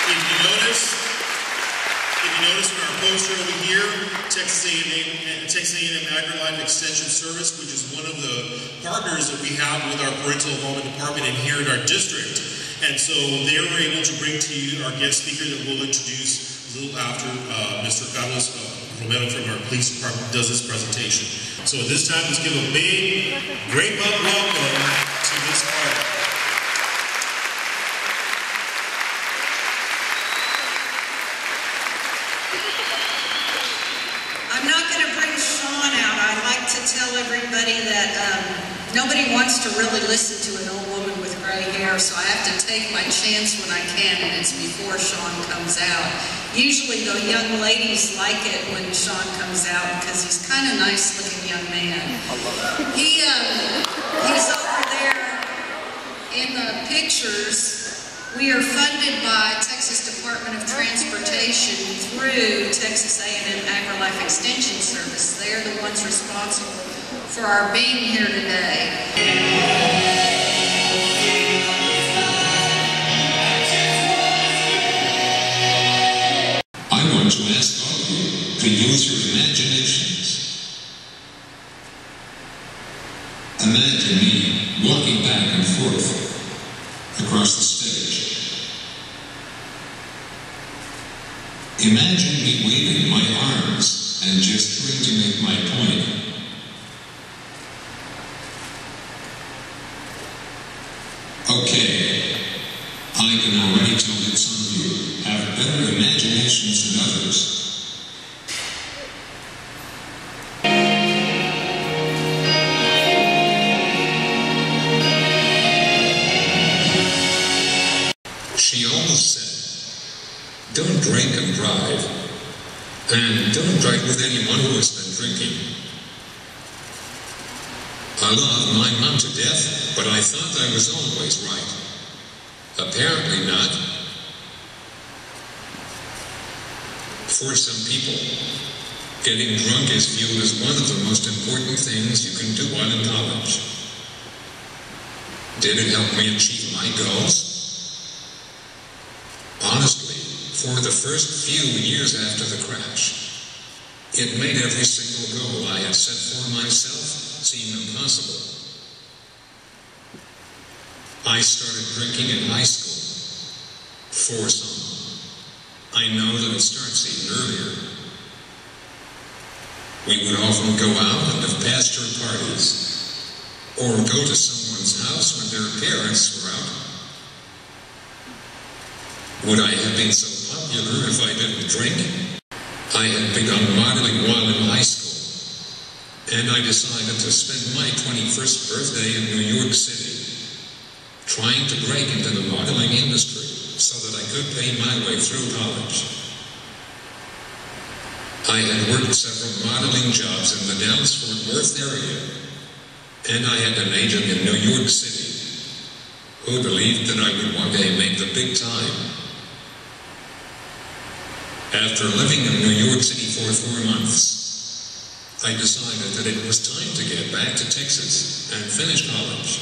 If you notice in our poster over here, Texas A&M AgriLife Extension Service, which is one of the partners that we have with our parental involvement department and here in our district. And so they were able to bring to you our guest speaker that we'll introduce a little after Mr. Carlos Romero from our police department does his presentation. So at this time, let's give a big, great welcome to this party. I'm not going to bring Sean out. I like to tell everybody that nobody wants to really listen to an old woman with gray hair, so I have to take my chance when I can, and it's before Sean comes out. Usually the young ladies like it when Sean comes out because he's kind of nice-looking young man. He's over there in the pictures. We are funded by Texas Department of Transportation through Texas A&M AgriLife Extension Service. They are the ones responsible for our being here today. I want to ask all of you to use your imaginations. Imagine me walking back and forth across the stage. Imagine me waving my arms and gesturing to make my point. Okay, I can already tell that some of you have better imaginations than others. She always said, don't drink and drive, and don't drive with anyone who has been drinking. I love my mom to death, but I thought I was always right. Apparently not. For some people, getting drunk is viewed as one of the most important things you can do while in college. Did it help me achieve my goals? Honestly, for the first few years after the crash, it made every single goal I had set for myself seem impossible. I started drinking in high school. For some, I know that it starts even earlier. We would often go out and have pasture parties, or go to someone's house when their parents were out. Would I have been so popular if I didn't drink? I had begun modeling while in high school, and I decided to spend my 21st birthday in New York City, trying to break into the modeling industry so that I could pay my way through college. I had worked several modeling jobs in the Dallas-Fort Worth area, and I had an agent in New York City who believed that I would one day make the big time. After living in New York City for 4 months, I decided that it was time to get back to Texas and finish college.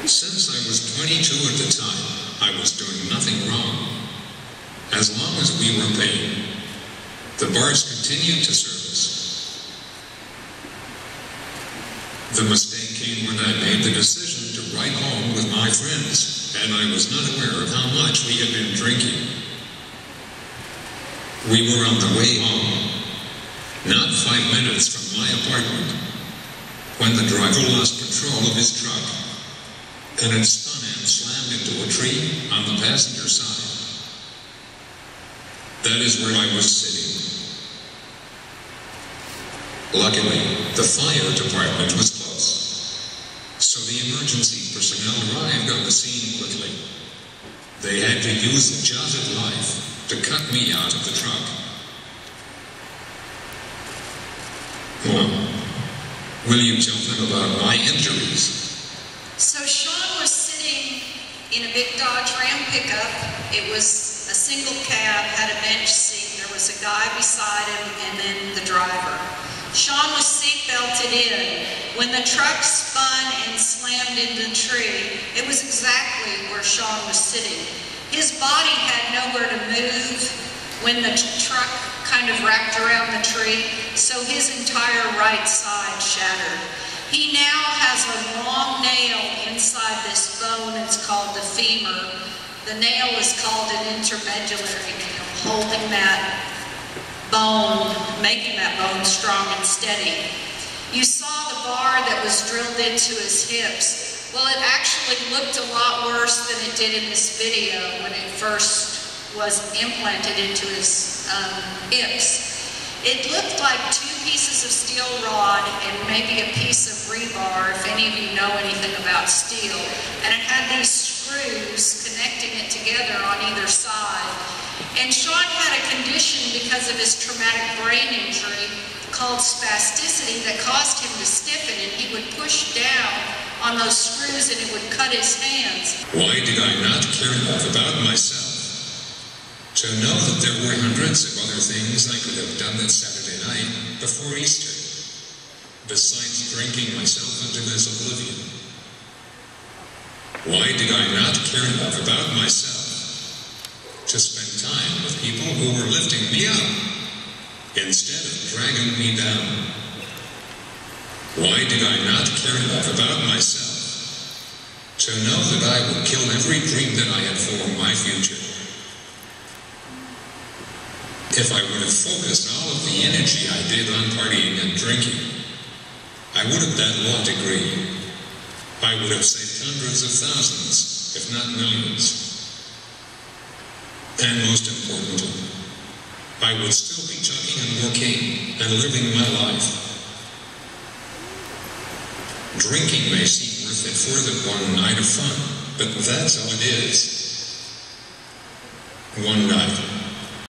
Since I was 22 at the time, I was doing nothing wrong. As long as we were paying, the bars continued to service. The mistake came when I made the decision to ride home with my friends, and I was not aware of how much we had been drinking. We were on the way home, not 5 minutes from my apartment, when the driver lost control of his truck, and it spun and slammed into a tree on the passenger side. That is where I was sitting. Luckily, the fire department was close, so the emergency personnel arrived on the scene quickly. They had to use the jaws of life to cut me out of the truck. Mom, will you tell them about my injuries? So Sean was sitting in a big Dodge Ram pickup. It was a single cab, had a bench seat. There was a guy beside him and then the driver. Sean was seatbelted in. When the truck spun and slammed into the tree, it was exactly where Sean was sitting. His body had when the truck kind of wrapped around the tree, so his entire right side shattered. He now has a long nail inside this bone. It's called the femur. The nail is called an intermedullary nail, holding that bone, making that bone strong and steady. You saw the bar that was drilled into his hips. Well, it actually looked a lot worse than it did in this video when it first was implanted into his hips. It looked like 2 pieces of steel rod and maybe a piece of rebar, if any of you know anything about steel. And it had these screws connecting it together on either side. And Sean had a condition because of his traumatic brain injury called spasticity that caused him to stiffen, and he would push down on those screws and it would cut his hands. Why did I not care enough about myself to know that there were hundreds of other things I could have done that Saturday night before Easter, besides drinking myself into this oblivion? Why did I not care enough about myself to spend time with people who were lifting me up instead of dragging me down? Why did I not care enough about myself to know that I would kill every dream that I had for my future? If I would have focused all of the energy I did on partying and drinking, I would have that law degree. I would have saved hundreds of thousands, if not millions. And most importantly, I would still be talking and working and living my life. Drinking may seem worth it for the one night of fun, but that's all it is. One night.